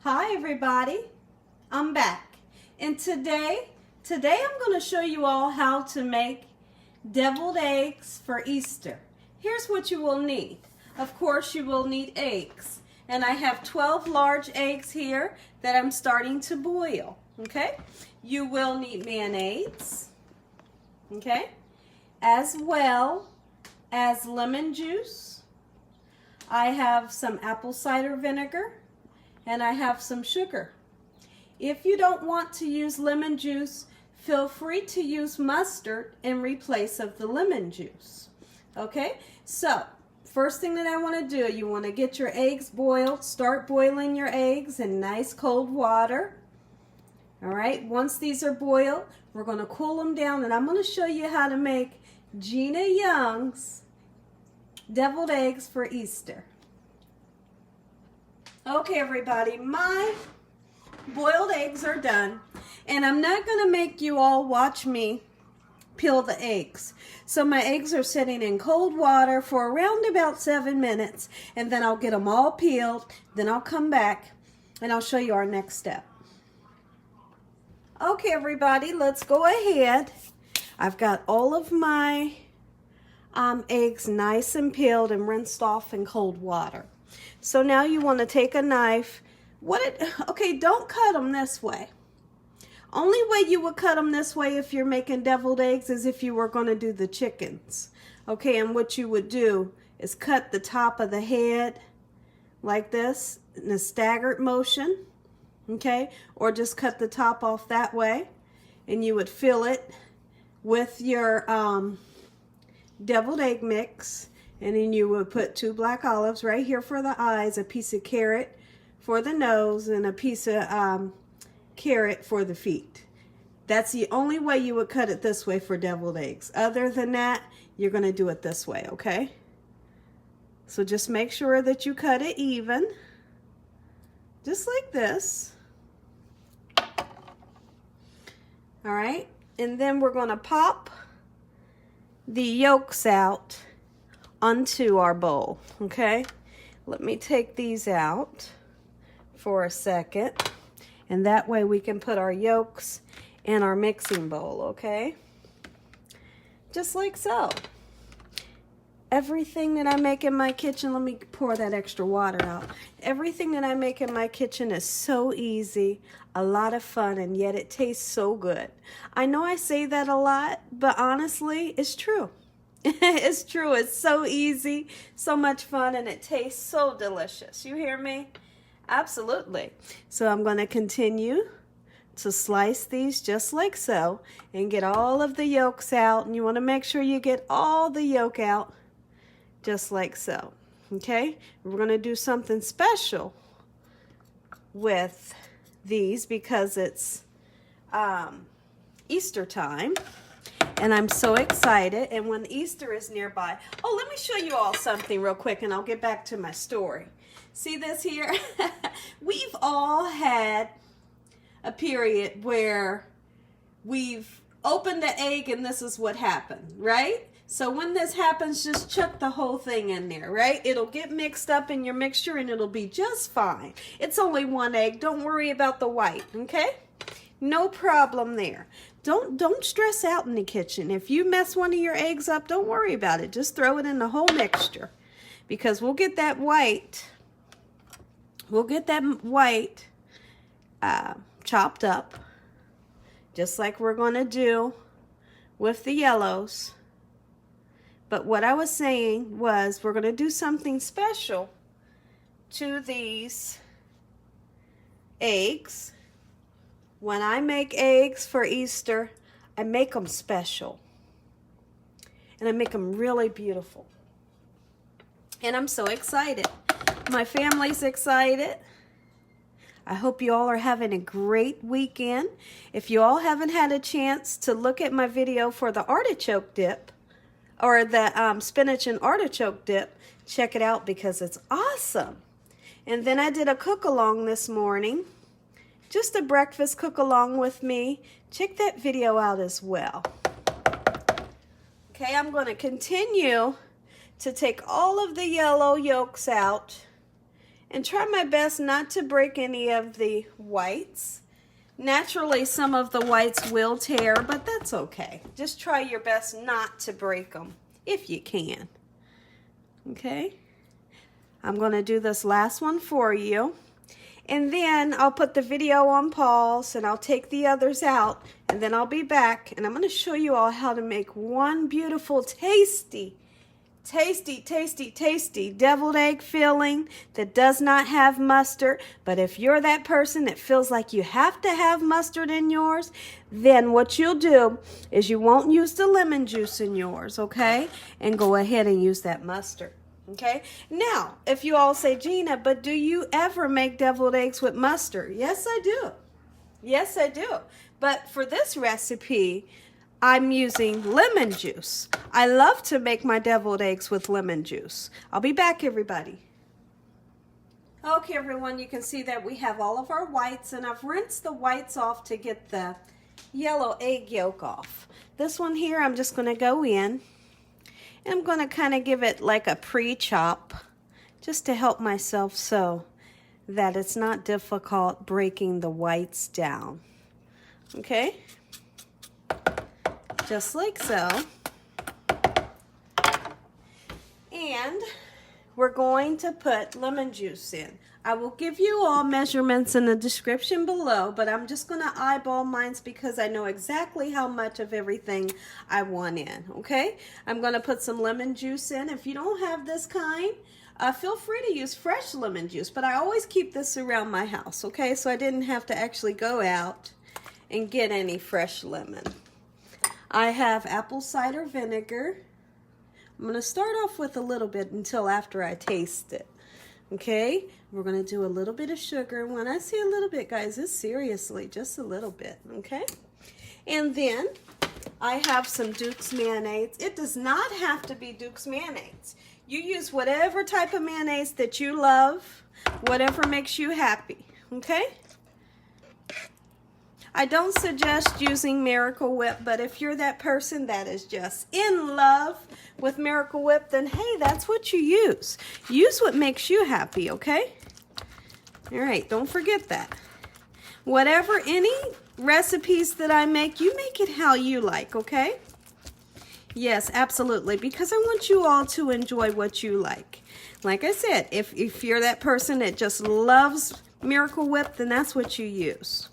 Hi everybody, I'm back, and today I'm going to show you all how to make deviled eggs for Easter. Here's what you will need. Of course you will need eggs, and I have 12 large eggs here that I'm starting to boil. Okay, you will need mayonnaise, okay, as well as lemon juice. I have some apple cider vinegar, and I have some sugar. If you don't want to use lemon juice, feel free to use mustard in replace of the lemon juice. Okay, so first thing that I want to do, you want to get your eggs boiled. Start boiling your eggs in nice cold water. All right, once these are boiled, we're going to cool them down, and I'm going to show you how to make Gina Young's deviled eggs for Easter. Okay everybody, my boiled eggs are done, and I'm not going to make you all watch me peel the eggs. So my eggs are sitting in cold water for around about 7 minutes, and then I'll get them all peeled, then I'll come back and I'll show you our next step. Okay everybody, let's go ahead. I've got all of my eggs nice and peeled and rinsed off in cold water. So now you want to take a knife. Okay, don't cut them this way. Only way you would cut them this way if you're making deviled eggs is if you were going to do the chickens. Okay, and what you would do is cut the top of the head like this in a staggered motion. Okay, or just cut the top off that way, and you would fill it with your deviled egg mix. And then you would put 2 black olives right here for the eyes, a piece of carrot for the nose, and a piece of carrot for the feet. That's the only way you would cut it this way for deviled eggs. Other than that, you're going to do it this way, okay? So just make sure that you cut it even, just like this. All right, and then we're going to pop the yolks out onto our bowl. Okay, let me take these out for a second, and that way we can put our yolks in our mixing bowl. Okay, just like so. Everything that I make in my kitchen, let me pour that extra water out. Everything that I make in my kitchen is so easy, a lot of fun, and yet it tastes so good. I know I say that a lot, but honestly, it's true. It's true. It's so easy, so much fun, and it tastes so delicious. You hear me? Absolutely. So I'm going to continue to slice these just like so and get all of the yolks out. And you want to make sure you get all the yolk out just like so. Okay? We're going to do something special with these because it's Easter time. And I'm so excited. And when Easter is nearby, oh, let me show you all something real quick, and I'll get back to my story. See this here? We've all had a period where we've opened the egg and this is what happened, right? So when this happens, just chuck the whole thing in there, right? It'll get mixed up in your mixture and it'll be just fine. It's only 1 egg. Don't worry about the white, okay? No problem there. Don't stress out in the kitchen. If you mess one of your eggs up, don't worry about it. Just throw it in the whole mixture, because we'll get that white. We'll get that white chopped up, just like we're going to do with the yellows. But what I was saying was we're going to do something special to these eggs. When I make eggs for Easter, I make them special. And I make them really beautiful. And I'm so excited. My family's excited. I hope you all are having a great weekend. If you all haven't had a chance to look at my video for the artichoke dip, or the spinach and artichoke dip, check it out because it's awesome. And then I did a cook-along this morning. Just a breakfast cook along with me. Check that video out as well. Okay, I'm going to continue to take all of the yellow yolks out And try my best not to break any of the whites. Naturally, some of the whites will tear, but that's okay. Just try your best not to break them if you can. Okay? I'm going to do this last one for you. And then I'll put the video on pause and I'll take the others out. And then I'll be back and I'm going to show you all how to make one beautiful, tasty deviled egg filling that does not have mustard. But if you're that person that feels like you have to have mustard in yours, then what you'll do is you won't use the lemon juice in yours, okay? And go ahead and use that mustard. Okay, now, if you all say, Gina, but do you ever make deviled eggs with mustard? Yes, I do. Yes, I do. But for this recipe, I'm using lemon juice. I love to make my deviled eggs with lemon juice. I'll be back, everybody. Okay, everyone, you can see that we have all of our whites, and I've rinsed the whites off to get the yellow egg yolk off. This one here, I'm just going to go in. And I'm going to kind of give it like a pre-chop just to help myself so that it's not difficult breaking the whites down. Okay? Just like so. And we're going to put lemon juice in. I will give you all measurements in the description below, but I'm just going to eyeball mine because I know exactly how much of everything I want in, okay? I'm going to put some lemon juice in. If you don't have this kind, feel free to use fresh lemon juice, but I always keep this around my house, okay? So I didn't have to actually go out and get any fresh lemon. I have apple cider vinegar. I'm going to start off with a little bit until after I taste it. Okay, we're going to do a little bit of sugar. When I say a little bit, guys, it's seriously just a little bit, okay? And then I have some Duke's mayonnaise. It does not have to be Duke's mayonnaise. You use whatever type of mayonnaise that you love, whatever makes you happy, okay? I don't suggest using Miracle Whip, but if you're that person that is just in love with Miracle Whip, then hey, that's what you use. Use what makes you happy, okay? All right, don't forget that. Whatever, any recipes that I make, you make it how you like, okay? Yes, absolutely, because I want you all to enjoy what you like. Like I said, if you're that person that just loves Miracle Whip, then that's what you use.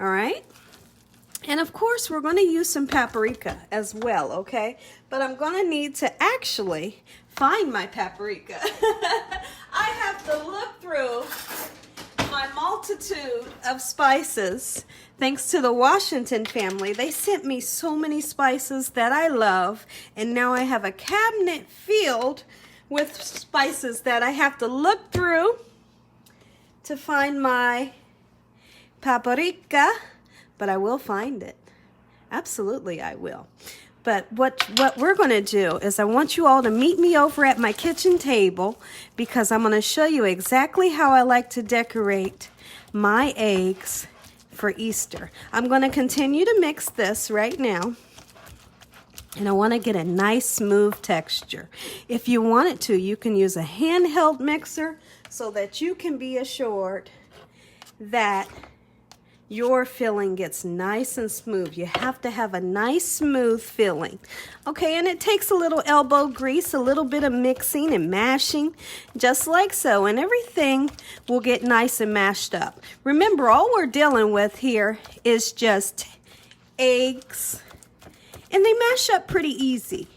All right, and of course we're going to use some paprika as well, okay? But I'm going to need to actually find my paprika. I have to look through my multitude of spices. Thanks to the Washington family, they sent me so many spices that I love, and now I have a cabinet filled with spices that I have to look through to find my paprika, but I will find it. Absolutely, I will. But what we're going to do is I want you all to meet me over at my kitchen table because I'm going to show you exactly how I like to decorate my eggs for Easter. I'm going to continue to mix this right now. And I want to get a nice smooth texture. If you want it to, you can use a handheld mixer so that you can be assured that your filling gets nice and smooth. You have to have a nice smooth filling. Okay, and it takes a little elbow grease, a little bit of mixing and mashing, just like so, and everything will get nice and mashed up. Remember, all we're dealing with here is just eggs, and they mash up pretty easy.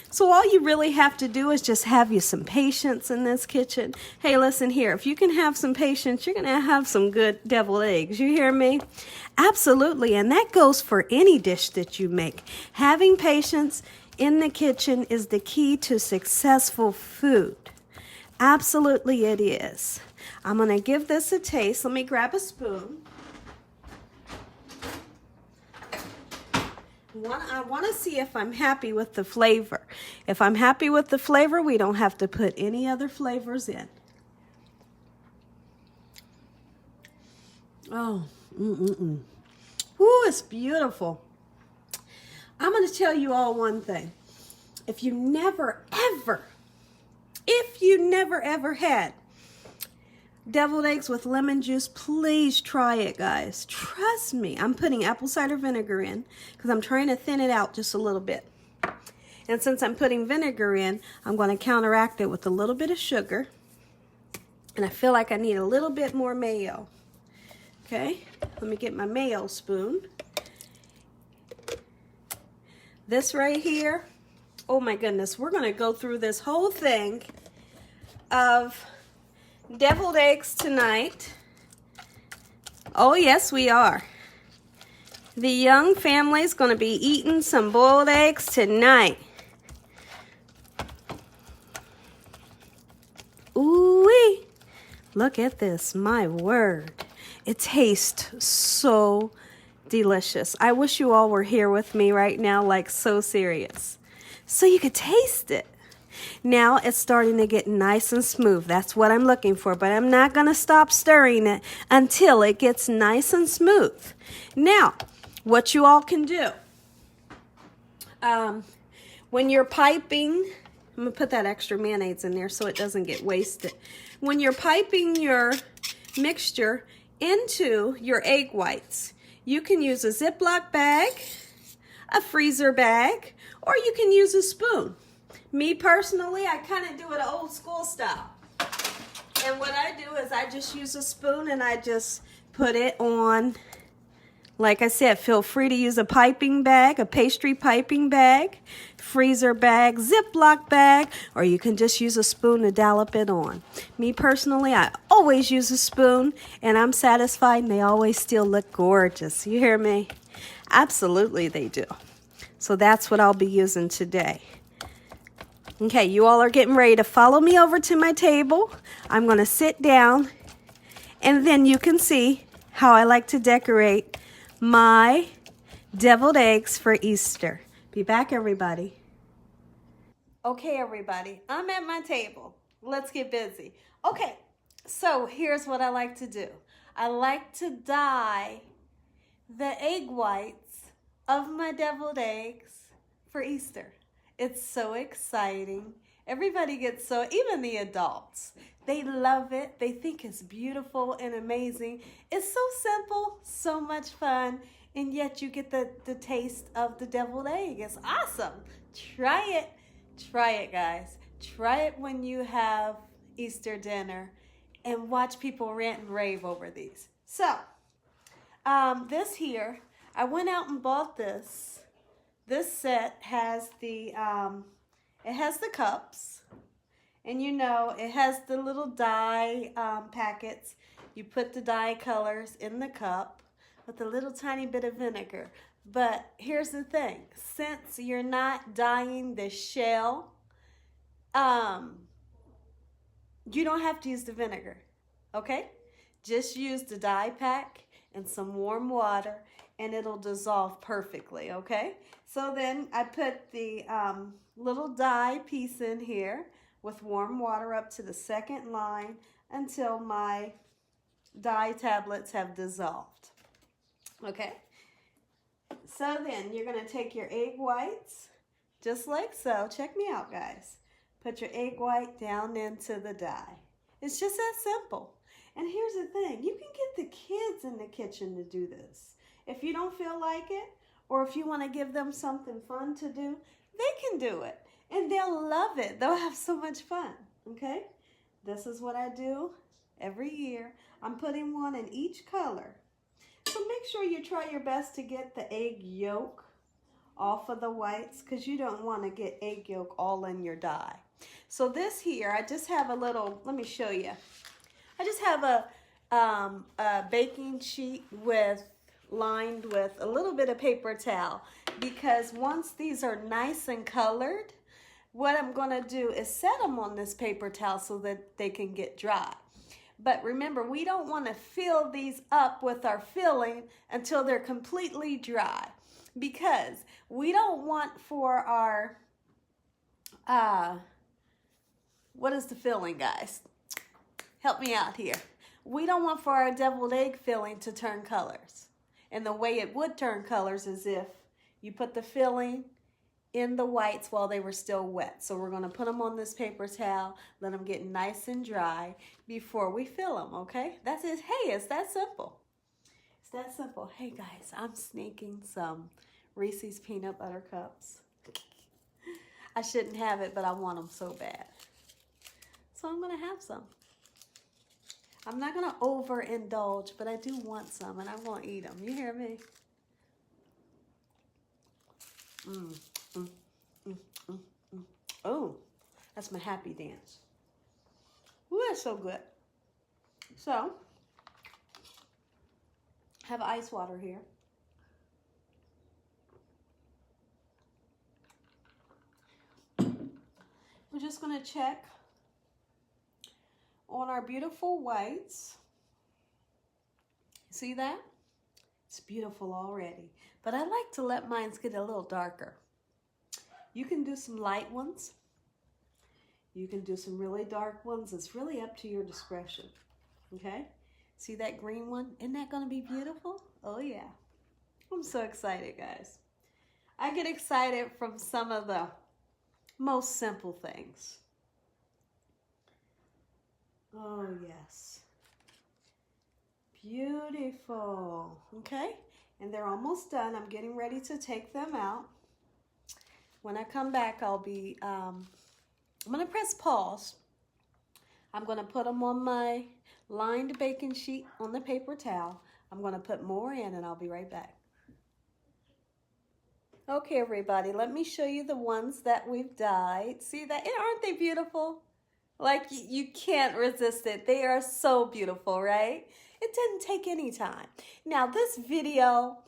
So all you really have to do is just have you some patience in this kitchen. Hey, listen here. If you can have some patience, you're going to have some good deviled eggs. You hear me? Absolutely. And that goes for any dish that you make. Having patience in the kitchen is the key to successful food. Absolutely it is. I'm going to give this a taste. Let me grab a spoon. I want to see if I'm happy with the flavor. If I'm happy with the flavor, we don't have to put any other flavors in. Oh, Ooh, it's beautiful. I'm going to tell you all one thing. If you never ever had deviled eggs with lemon juice. Please try it, guys. Trust me. I'm putting apple cider vinegar in because I'm trying to thin it out just a little bit. And since I'm putting vinegar in, I'm going to counteract it with a little bit of sugar. And I feel like I need a little bit more mayo. Okay, let me get my mayo spoon. This right here, oh my goodness, we're going to go through this whole thing of deviled eggs tonight. Oh yes, we are. The young family's going to be eating some boiled eggs tonight. Ooh-wee. Look at this, my word. It tastes so delicious. I wish you all were here with me right now, like so serious, so you could taste it. Now it's starting to get nice and smooth. That's what I'm looking for, but I'm not going to stop stirring it until it gets nice and smooth. Now, what you all can do, when you're piping, I'm going to put that extra mayonnaise in there so it doesn't get wasted. When you're piping your mixture into your egg whites, you can use a Ziploc bag, a freezer bag, or you can use a spoon. Me personally, I kind of do it old school style. And what I do is I just use a spoon and I just put it on. Like I said, feel free to use a piping bag, a pastry piping bag, freezer bag, Ziploc bag, or you can just use a spoon to dollop it on. Me personally, I always use a spoon, and I'm satisfied, and they always still look gorgeous. You hear me? Absolutely they do. So that's what I'll be using today. Okay, you all are getting ready to follow me over to my table. I'm going to sit down, and then you can see how I like to decorate my deviled eggs for Easter. Be back, everybody. Okay, everybody, I'm at my table. Let's get busy. Okay, so here's what I like to do. I like to dye the egg whites of my deviled eggs for Easter. It's so exciting. Everybody gets so, even the adults, they love it. They think it's beautiful and amazing. It's so simple, so much fun, and yet you get the taste of the deviled egg. It's awesome. Try it. Try it, guys. Try it when you have Easter dinner and watch people rant and rave over these. So, this here, I went out and bought this. This set has the, it has the cups. And you know, it has the little dye packets. You put the dye colors in the cup with a little tiny bit of vinegar. But here's the thing. Since you're not dyeing the shell, you don't have to use the vinegar, okay? Just use the dye pack and some warm water and it'll dissolve perfectly, okay? So then I put the little dye piece in here with warm water up to the second line until my dye tablets have dissolved. Okay, so then you're going to take your egg whites, just like so. Check me out, guys. Put your egg white down into the dye. It's just that simple. And here's the thing. You can get the kids in the kitchen to do this. If you don't feel like it, or if you want to give them something fun to do, they can do it. And they'll love it. They'll have so much fun, okay? This is what I do every year. I'm putting one in each color. So make sure you try your best to get the egg yolk off of the whites because you don't want to get egg yolk all in your dye. So this here, I just have a little, let me show you. I just have a baking sheet lined with a little bit of paper towel because once these are nice and colored, what I'm going to do is set them on this paper towel so that they can get dry. But remember, we don't want to fill these up with our filling until they're completely dry because we don't want for our, what is the filling, guys? Help me out here. We don't want for our deviled egg filling to turn colors. And the way it would turn colors is if you put the filling in the whites while they were still wet. So we're going to put them on this paper towel, let them get nice and dry before we fill them, okay? That's it. Hey, it's that simple. It's that simple. Hey guys, I'm sneaking some Reese's peanut butter cups. I shouldn't have it, but I want them so bad. So I'm going to have some. I'm not going to overindulge, but I do want some, and I won't eat them. You hear me? Oh, that's my happy dance. Ooh, that's so good. So, I have ice water here. We're just going to check on our beautiful whites. See that? It's beautiful already. But I like to let mine get a little darker. You can do some light ones. You can do some really dark ones. It's really up to your discretion. Okay? See that green one? Isn't that going to be beautiful? Oh yeah. I'm so excited, guys. I get excited from some of the most simple things. Oh yes. Beautiful. Okay? And they're almost done. I'm getting ready to take them out. When I come back, I'll be, I'm going to press pause. I'm going to put them on my lined baking sheet on the paper towel. I'm going to put more in and I'll be right back. Okay, everybody, let me show you the ones that we've dyed. See that? Aren't they beautiful? Like, you can't resist it. They are so beautiful, right? It didn't take any time. Now, this video,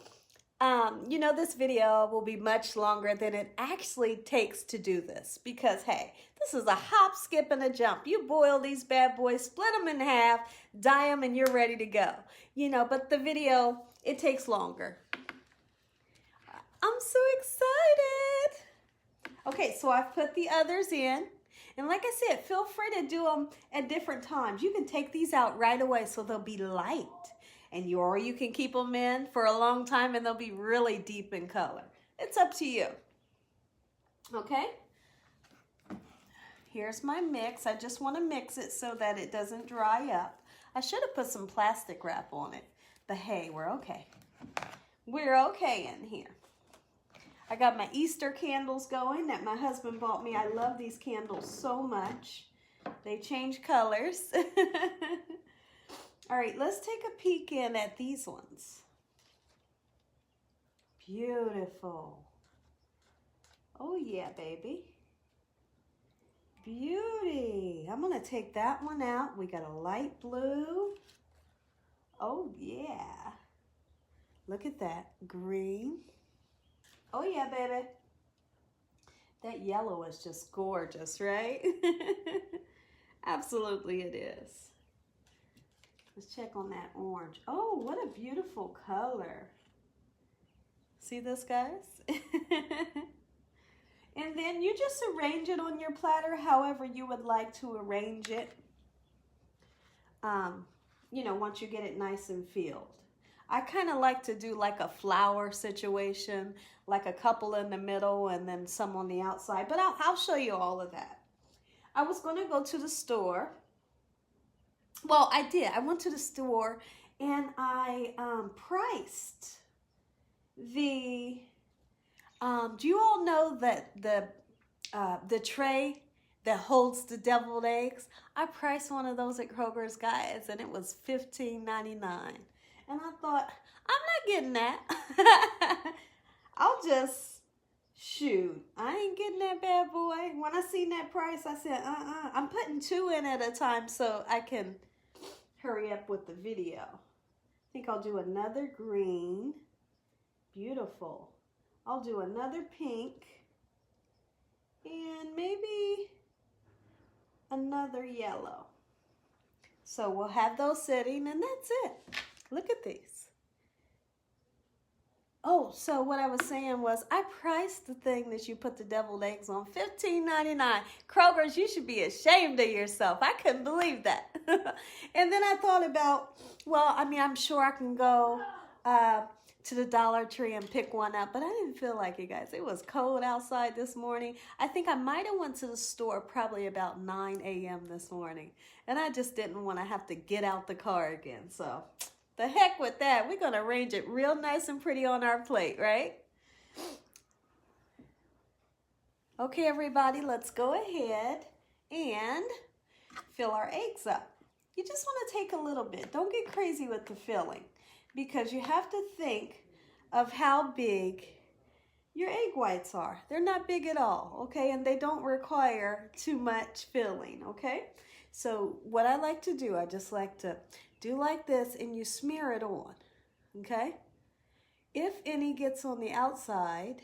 this video will be much longer than it actually takes to do this because, hey, this is a hop, skip, and a jump. You boil these bad boys, split them in half, dye them, and you're ready to go. But the video, it takes longer. I'm so excited. Okay, so I've put the others in. And like I said, feel free to do them at different times. You can take these out right away so they'll be light. Or you can keep them in for a long time and they'll be really deep in color. It's up to you. Okay? Here's my mix. I just want to mix it so that it doesn't dry up. I should have put some plastic wrap on it. But hey, we're okay. We're okay in here. I got my Easter candles going that my husband bought me. I love these candles so much. They change colors. All right, let's take a peek in at these ones. Beautiful. Oh yeah, baby. Beauty. I'm gonna take that one out. We got a light blue. Oh yeah. Look at that. Green. Oh yeah, baby. That yellow is just gorgeous, right? Absolutely it is. Let's check on that orange. Oh, what a beautiful color. See this, guys? And then you just arrange it on your platter however you would like to arrange it. Once you get it nice and filled. I kind of like to do like a flower situation, like a couple in the middle and then some on the outside. But I'll show you all of that. I was going to go to the store. Well, I did. I went to the store and I priced the, do you all know that the tray that holds the deviled eggs? I priced one of those at Kroger's, guys, and it was $15.99. And I thought, I'm not getting that. I'll just, shoot, I ain't getting that bad boy. When I seen that price, I said, I'm putting 2 in at a time so I can hurry up with the video. I think I'll do another green. Beautiful. I'll do another pink. And maybe another yellow. So we'll have those sitting and that's it. Look at these. Oh, so what I was saying was I priced the thing that you put the deviled eggs on $15.99. Kroger's, you should be ashamed of yourself. I couldn't believe that. And then I thought about, well, I mean, I'm sure I can go to the Dollar Tree and pick one up, but I didn't feel like it, guys. It was cold outside this morning. I think I might have went to the store probably about 9 a.m. this morning, and I just didn't want to have to get out the car again. So the heck with that. We're going to arrange it real nice and pretty on our plate, right? Okay, everybody, let's go ahead and fill our eggs up. You just want to take a little bit. Don't get crazy with the filling, because you have to think of how big your egg whites are. They're not big at all, okay? And they don't require too much filling, okay? So what I like to do, I just like to do like this, and you smear it on, okay? If any gets on the outside,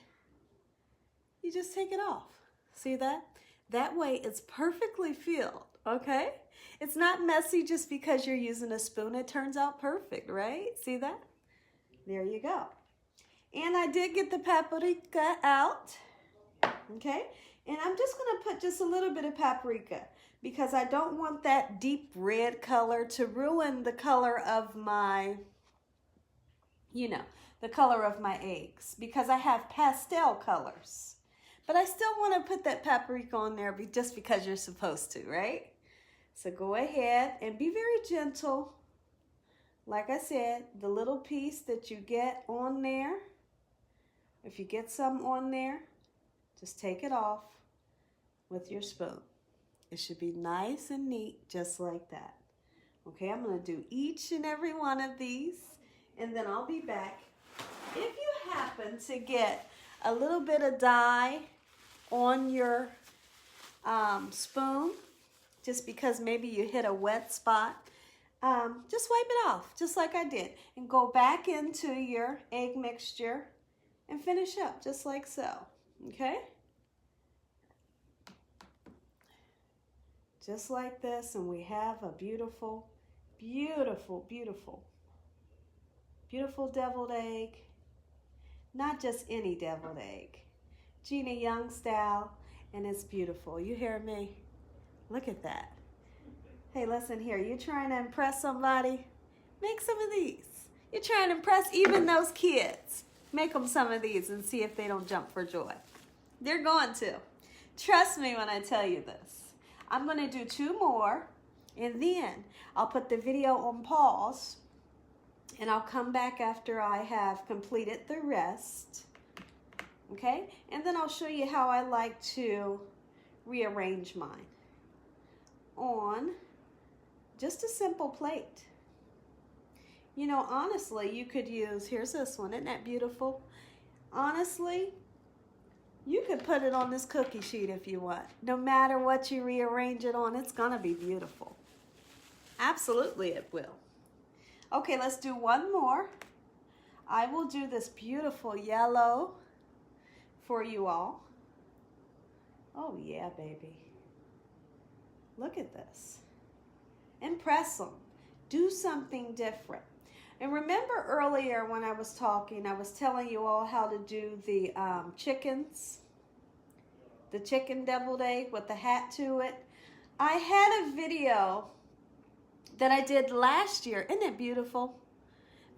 you just take it off. See that? That way it's perfectly filled, okay? It's not messy just because you're using a spoon. It turns out perfect, right? See that? There you go. And I did get the paprika out, okay? And I'm just going to put just a little bit of paprika because I don't want that deep red color to ruin the color of my, the color of my eggs, because I have pastel colors. But I still want to put that paprika on there just because you're supposed to, right? So go ahead and be very gentle. Like I said, the little piece that you get on there, if you get some on there, just take it off with your spoon. It should be nice and neat, just like that. Okay, I'm going to do each and every one of these, and then I'll be back. If you happen to get a little bit of dye on your spoon, just because maybe you hit a wet spot, just wipe it off, just like I did. And go back into your egg mixture and finish up, just like so, okay? Just like this, and we have a beautiful, beautiful, beautiful, beautiful deviled egg. Not just any deviled egg. Gina Young style, and it's beautiful. You hear me? Look at that. Hey, listen here. You trying to impress somebody? Make some of these. You're trying to impress even those kids. Make them some of these and see if they don't jump for joy. They're going to. Trust me when I tell you this. I'm going to do 2 more, and then I'll put the video on pause, and I'll come back after I have completed the rest. Okay? And then I'll show you how I like to rearrange mine on just a simple plate. You know, honestly, you could use, here's this one. Isn't that beautiful? Honestly, you could put it on this cookie sheet if you want. No matter what you rearrange it on, it's going to be beautiful. Absolutely it will. Okay, let's do one more. I will do this beautiful yellow for you all. Oh yeah, baby. Look at this. Impress them. Do something different. And remember earlier when I was talking, I was telling you all how to do the chickens. The chicken deviled egg with the hat to it. I had a video that I did last year. Isn't it beautiful?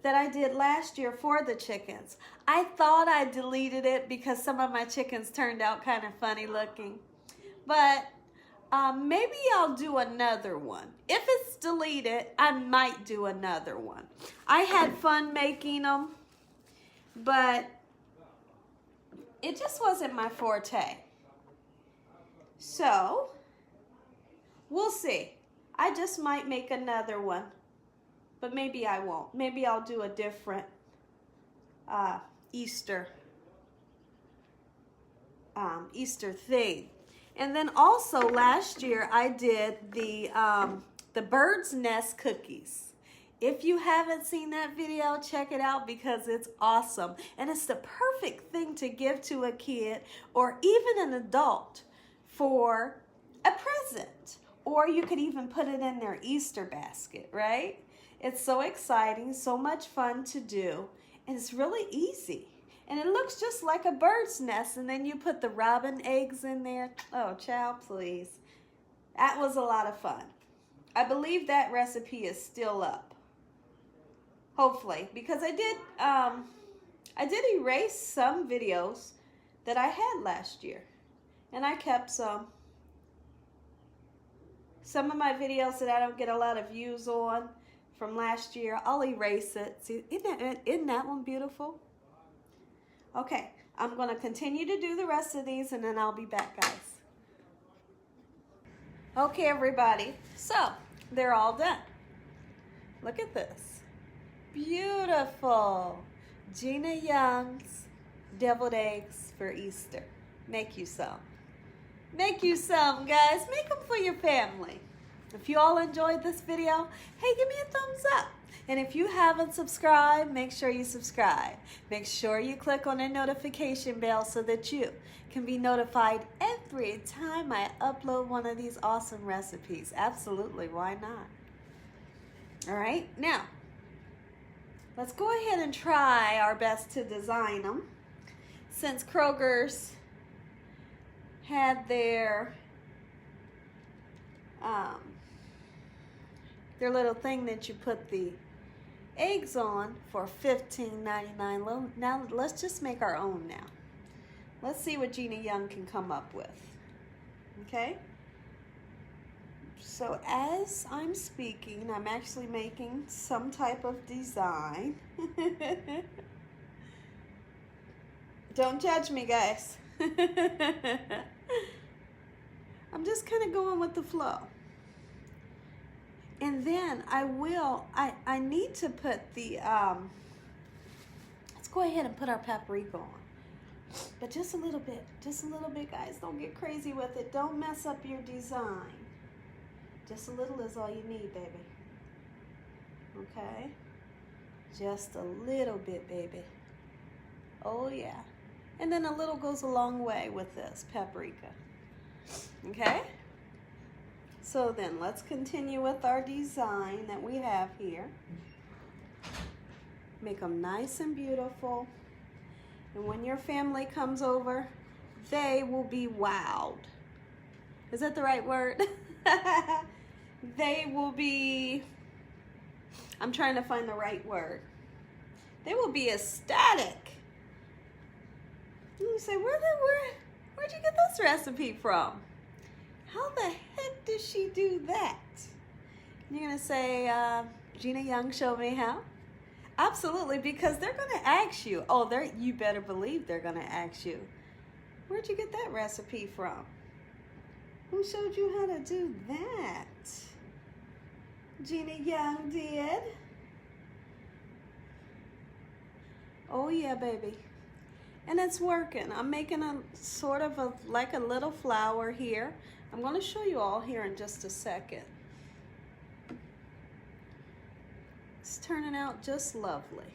That I did last year for the chickens. I thought I deleted it because some of my chickens turned out kind of funny looking. But maybe I'll do another one. If it's deleted, I might do another one. I had fun making them, but it just wasn't my forte. So, we'll see. I just might make another one, but maybe I won't. Maybe I'll do a different Easter thing. And then also last year I did the bird's nest cookies. If you haven't seen that video, check it out because it's awesome. And it's the perfect thing to give to a kid or even an adult for a present. Or you could even put it in their Easter basket, right? It's so exciting, so much fun to do, and it's really easy. And it looks just like a bird's nest, and then you put the robin eggs in there. Oh, child, please. That was a lot of fun. I believe that recipe is still up. hopefully, because I did erase some videos that I had last year, and I kept some. Some of my videos that I don't get a lot of views on from last year, I'll erase it. See, isn't that one beautiful? Okay, I'm going to continue to do the rest of these, and then I'll be back, guys. Okay, everybody, so they're all done. Look at this. Beautiful. Gina Young's deviled eggs for Easter. Make you some. Make you some, guys. Make them for your family. If you all enjoyed this video, hey, give me a thumbs up. And if you haven't subscribed, make sure you subscribe. Make sure you click on the notification bell so that you can be notified every time I upload one of these awesome recipes. Absolutely, why not? All right, now, let's go ahead and try our best to design them. Since Kroger's had their little thing that you put the eggs on for $15.99. Now let's just make our own now. Let's see what Gina Young can come up with. Okay? So as I'm speaking, I'm actually making some type of design. Don't judge me, guys. I'm just kind of going with the flow. And then I need to put the, let's go ahead and put our paprika on. But just a little bit, guys. Don't get crazy with it. Don't mess up your design. Just a little is all you need, baby. Okay? Just a little bit, baby. Oh, yeah. And then a little goes a long way with this paprika. Okay? So then let's continue with our design that we have here. Make them nice and beautiful. And when your family comes over, they will be wowed. Is that the right word? They will be, I'm trying to find the right word. They will be ecstatic. And you say, where'd you get this recipe from? How the heck did she do that? You're going to say, Gina Young showed me how? Absolutely, because they're going to ask you. Oh, you better believe they're going to ask you. Where'd you get that recipe from? Who showed you how to do that? Gina Young did. Oh, yeah, baby. And it's working. I'm making a sort of like a little flower here. I'm going to show you all here in just a second. It's turning out just lovely.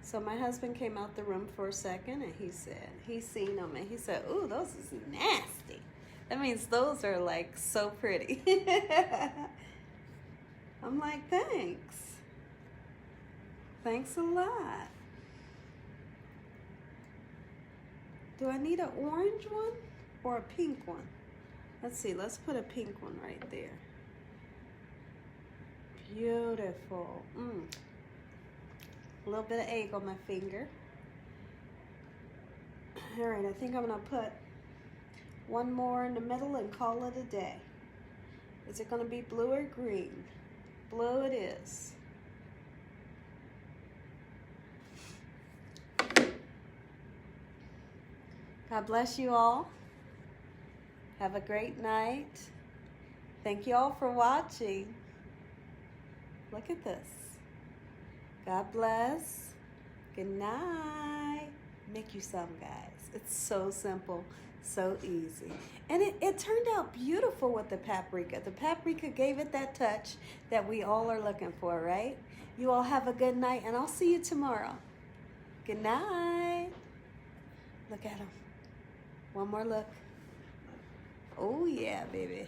So my husband came out the room for a second and he said, he's seen them and he said, ooh, those is nasty. That means those are like so pretty. I'm like, thanks. Thanks a lot. Do I need an orange one or a pink one? Let's see, let's put a pink one right there. Beautiful. A little bit of egg on my finger. All right, I think I'm gonna put one more in the middle and call it a day. Is it gonna be blue or green? Blue it is. God bless you all. Have a great night. Thank you all for watching. Look at this. God bless. Good night. Make you some, guys. It's so simple, so easy. And it turned out beautiful with the paprika. The paprika gave it that touch that we all are looking for, right? You all have a good night, and I'll see you tomorrow. Good night. Look at them. One more look. Oh, yeah, baby.